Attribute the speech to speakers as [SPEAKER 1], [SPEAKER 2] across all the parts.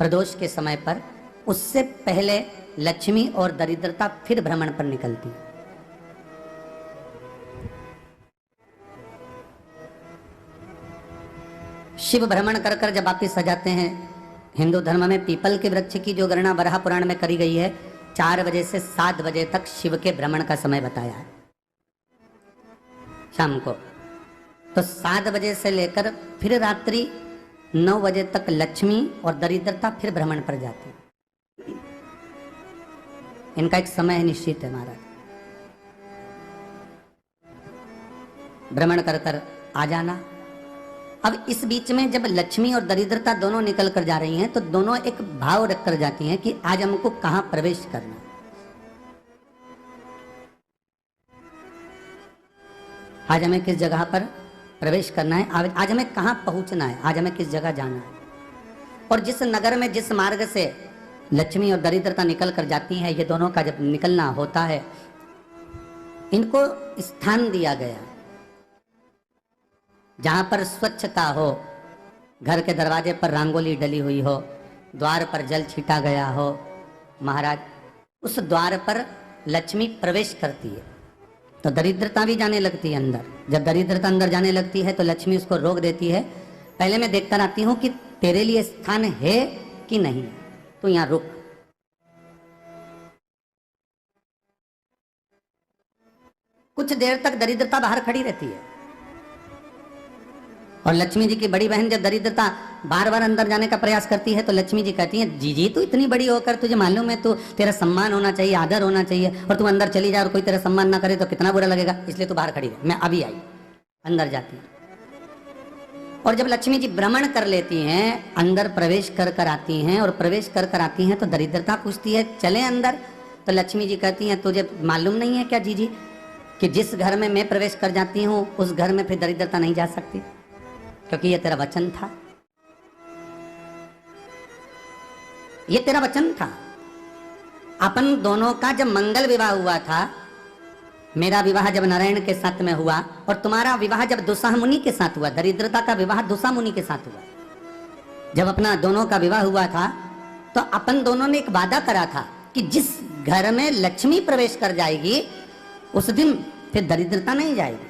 [SPEAKER 1] प्रदोष के समय पर, उससे पहले लक्ष्मी और दरिद्रता फिर भ्रमण पर निकलती है। शिव भ्रमण कर कर जब वापिस आ जाते हैं, हिंदू धर्म में पीपल के वृक्ष की जो गणना वराह पुराण में करी गई है, 4 बजे से 7 बजे तक शिव के भ्रमण का समय बताया है शाम को। तो 7 बजे से लेकर फिर रात्रि 9 बजे तक लक्ष्मी और दरिद्रता फिर भ्रमण पर जाती है। इनका एक समय निश्चित है महाराज, भ्रमण कर कर आ जाना। अब इस बीच में जब लक्ष्मी और दरिद्रता दोनों निकल कर जा रही हैं, तो दोनों एक भाव रख कर जाती हैं कि आज हमको कहां प्रवेश करना है। आज हमें किस जगह पर प्रवेश करना है, आज हमें कहां पहुंचना है, आज हमें किस जगह जाना है। और जिस नगर में जिस मार्ग से लक्ष्मी और दरिद्रता निकल कर जाती हैं, ये दोनों का जब निकलना होता है, इनको स्थान दिया गया है जहां पर स्वच्छता हो, घर के दरवाजे पर रंगोली डली हुई हो, द्वार पर जल छीटा गया हो। महाराज, उस द्वार पर लक्ष्मी प्रवेश करती है तो दरिद्रता भी जाने लगती है अंदर। जब दरिद्रता अंदर जाने लगती है तो लक्ष्मी उसको रोक देती है, पहले मैं देखकर आती हूं कि तेरे लिए स्थान है कि नहीं, तो यहां रुक। कुछ देर तक दरिद्रता बाहर खड़ी रहती है और लक्ष्मी जी की बड़ी बहन जब दरिद्रता बार बार अंदर जाने का प्रयास करती है तो लक्ष्मी जी कहती है, जी तू इतनी बड़ी होकर तुझे मालूम है, तू तेरा सम्मान होना चाहिए, आदर होना चाहिए, और तू अंदर चली जाए और कोई तेरा सम्मान ना करे तो कितना बुरा लगेगा, इसलिए तू बाहर खड़ी रहे। मैं अभी आई, अंदर जाती है। और जब लक्ष्मी जी भ्रमण कर लेती हैं, अंदर प्रवेश कर कर आती हैं, और प्रवेश कर कर आती हैं तो दरिद्रता पूछती है चले अंदर। तो लक्ष्मी जी कहती हैं, तुझे मालूम नहीं है क्या जीजी कि जिस घर में मैं प्रवेश कर जाती हूँ उस घर में फिर दरिद्रता नहीं जा सकती, क्योंकि ये तेरा वचन था, ये तेरा वचन था। अपन दोनों का जब मंगल विवाह हुआ था, मेरा विवाह जब नारायण के साथ में हुआ और तुम्हारा विवाह जब दुसाह मुनि के साथ हुआ, दरिद्रता का विवाह दुसा मुनि के साथ हुआ, जब अपना दोनों का विवाह हुआ था तो अपन दोनों ने एक वादा करा था कि जिस घर में लक्ष्मी प्रवेश कर जाएगी उस दिन फिर दरिद्रता नहीं जाएगी,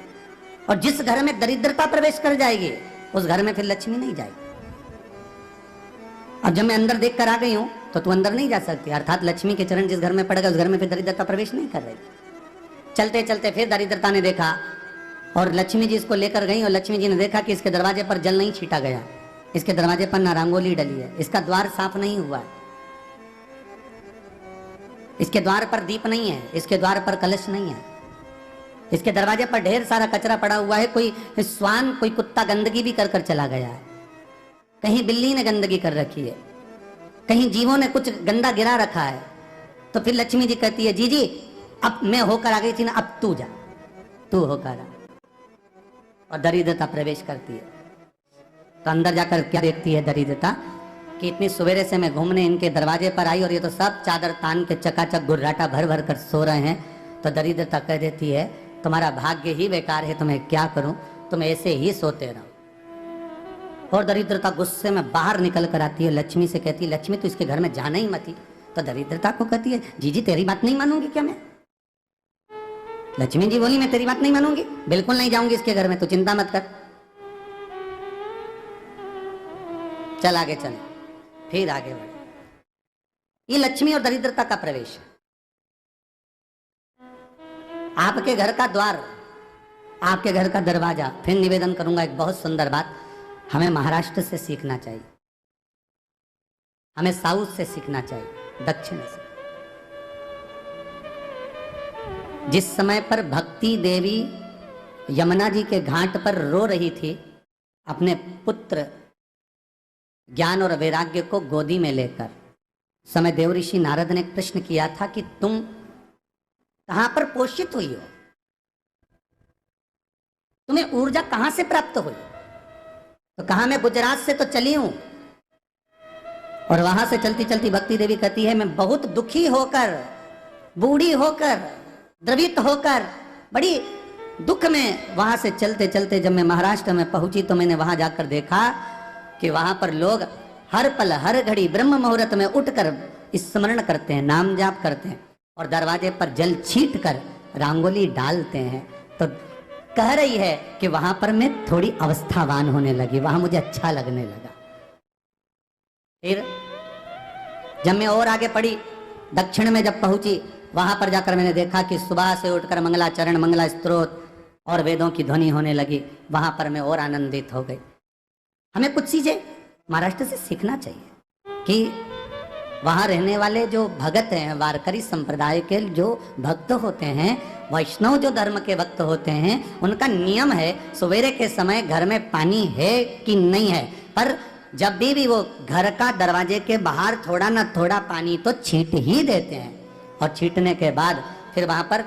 [SPEAKER 1] और जिस घर में दरिद्रता प्रवेश कर जाएगी उस घर में फिर लक्ष्मी नहीं जाएगी। अब जब मैं अंदर देख कर आ गई हूं तो तू अंदर नहीं जा सकती, अर्थात लक्ष्मी के चरण जिस घर में पड़ गए उस घर में फिर दरिद्रता प्रवेश नहीं कर रही। चलते चलते फिर दरिद्रता ने देखा और लक्ष्मी जी इसको लेकर गई, और लक्ष्मी जी ने देखा कि इसके दरवाजे पर जल नहीं छीटा गया, इसके दरवाजे पर ना रंगोली डली है, इसका द्वार साफ नहीं हुआ है, इसके द्वार पर दीप नहीं है, इसके द्वार पर कलश नहीं है, इसके दरवाजे पर ढेर सारा कचरा पड़ा हुआ है, कोई स्वान कोई कुत्ता गंदगी भी कर कर चला गया है, कहीं बिल्ली ने गंदगी कर रखी है, कहीं जीवों ने कुछ गंदा गिरा रखा है। तो फिर लक्ष्मी जी कहती है, जी अब मैं होकर आ गई थी ना, अब तू जा, तू होकर आ। और दरिद्रता प्रवेश करती है। तो अंदर जाकर क्या देखती है दरिद्रता कि इतनी सवेरे से मैं घूमने इनके दरवाजे पर आई और ये तो सब चादर तान के चकाचक गुर्राटा भर भर कर सो रहे हैं। तो दरिद्रता कह देती है, तुम्हारा भाग्य ही बेकार है, तो मैं क्या करूं, तुम ऐसे ही सोते रहो। और दरिद्रता गुस्से में बाहर निकल कर आती है, लक्ष्मी से कहती है, लक्ष्मी तू इसके घर में जाना ही मत। तो दरिद्रता को कहती है, जी तेरी बात नहीं मानूंगी क्या मैं? लक्ष्मी जी बोली, मैं तेरी बात नहीं मानूंगी, बिल्कुल नहीं जाऊंगी इसके घर में, तू चिंता मत कर। चल आगे चले, फिर आगे बढ़े। ये लक्ष्मी और दरिद्रता का प्रवेश है। आपके घर का द्वार, आपके घर का दरवाजा। फिर निवेदन करूंगा एक बहुत सुंदर बात, हमें महाराष्ट्र से सीखना चाहिए, हमें साउथ से सीखना चाहिए, दक्षिण से। जिस समय पर भक्ति देवी यमुना जी के घाट पर रो रही थी, अपने पुत्र ज्ञान और वैराग्य को गोदी में लेकर, समय देव ऋषि नारद ने प्रश्न किया था कि तुम कहां पर पोषित हुई हो, तुम्हें ऊर्जा कहां से प्राप्त हुई? तो कहा, मैं गुजरात से तो चली हूं। और वहां से चलती चलती भक्ति देवी कहती है, मैं बहुत दुखी होकर, बूढ़ी होकर, द्रवित होकर, बड़ी दुख में वहां से चलते चलते जब मैं महाराष्ट्र में पहुंची तो मैंने वहां जाकर देखा कि वहां पर लोग हर पल हर घड़ी ब्रह्म मुहूर्त में उठकर स्मरण करते हैं, नाम जाप करते हैं और दरवाजे पर जल छीट कर रंगोली डालते हैं। तो कह रही है कि वहां पर मैं थोड़ी अवस्थावान होने लगी, वहां मुझे अच्छा लगने लगा। फिर जब मैं और आगे पढ़ी, दक्षिण में जब पहुंची, वहां पर जाकर मैंने देखा कि सुबह से उठकर मंगलाचरण, मंगला स्तोत्र और वेदों की ध्वनि होने लगी। वहां पर मैं और आनंदित हो गई। हमें कुछ चीजें महाराष्ट्र से सीखना चाहिए कि वहां रहने वाले जो भगत हैं, वारकरी संप्रदाय के जो भक्त होते हैं, वैष्णव जो धर्म के भक्त होते हैं, उनका नियम है सवेरे के समय घर में पानी है कि नहीं है, पर जब भी वो घर का दरवाजे के बाहर थोड़ा ना थोड़ा पानी तो छीट ही देते हैं। और छीटने के बाद फिर वहां पर,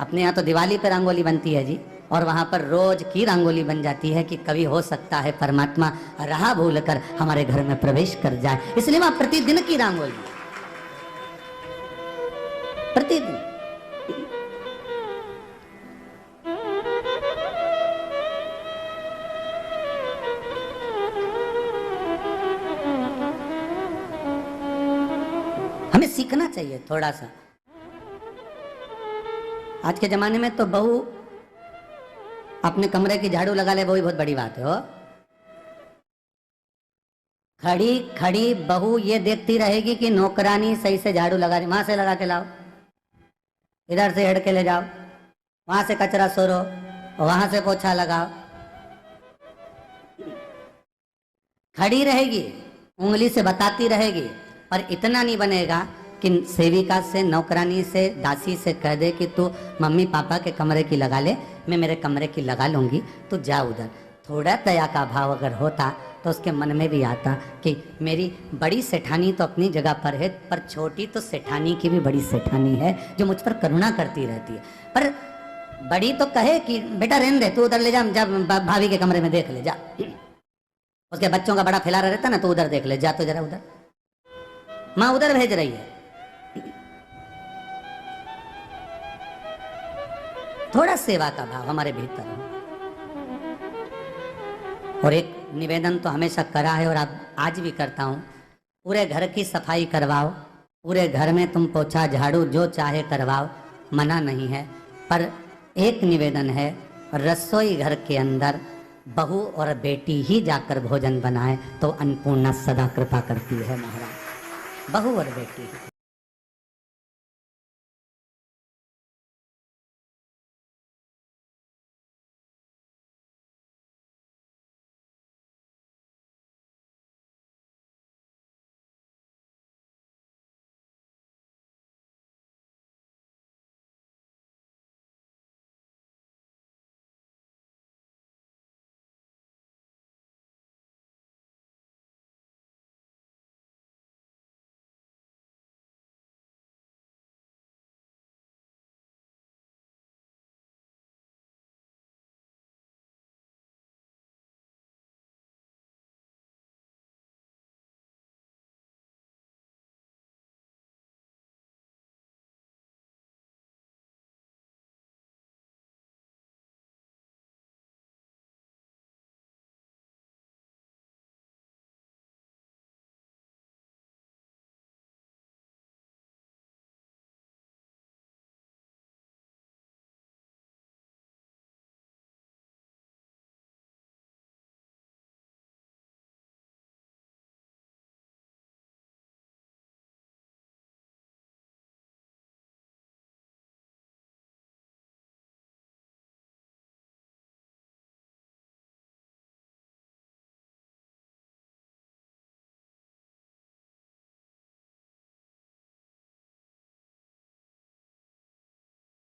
[SPEAKER 1] अपने यहाँ तो दिवाली पर रंगोली बनती है जी, और वहां पर रोज की रंगोली बन जाती है कि कभी हो सकता है परमात्मा राह भूल कर हमारे घर में प्रवेश कर जाए, इसलिए वहां प्रतिदिन की रंगोली, प्रतिदिन। हमें सीखना चाहिए थोड़ा सा। आज के जमाने में तो बहू अपने कमरे की झाड़ू लगा ले, वो ही बहुत बड़ी बात है। हो खड़ी खड़ी बहू ये देखती रहेगी कि नौकरानी सही से झाड़ू लगा रही, वहां से लगा के लाओ, इधर से हेड़ के ले जाओ, वहां से कचरा सोरो, वहां से पोछा लगाओ। खड़ी रहेगी, उंगली से बताती रहेगी, पर इतना नहीं बनेगा कि सेविका से, नौकरानी से, दासी से कह दे कि तू मम्मी पापा के कमरे की लगा ले, मैं मेरे कमरे की लगा लूंगी, तू जा उधर। थोड़ा दया का भाव अगर होता तो उसके मन में भी आता कि मेरी बड़ी सेठानी तो अपनी जगह पर है, पर छोटी तो सेठानी की भी बड़ी सेठानी है जो मुझ पर करुणा करती रहती है। पर बड़ी तो कहे कि बेटा रहने दे, तू उधर ले जा, जब भाभी के कमरे में देख ले जा, उसके बच्चों का बड़ा फैलारा रहता ना, तो उधर देख ले जा, तो जरा उधर, माँ उधर भेज रही है। थोड़ा सेवा का भाव हमारे भीतर हो। और एक निवेदन तो हमेशा करा है और आज भी करता हूं, पूरे घर की सफाई करवाओ, पूरे घर में तुम पोछा झाड़ू जो चाहे करवाओ, मना नहीं है, पर एक निवेदन है, रसोई घर के अंदर बहू और बेटी ही जाकर भोजन बनाए तो अन्नपूर्णा सदा कृपा करती है महाराज, बहू और बेटी।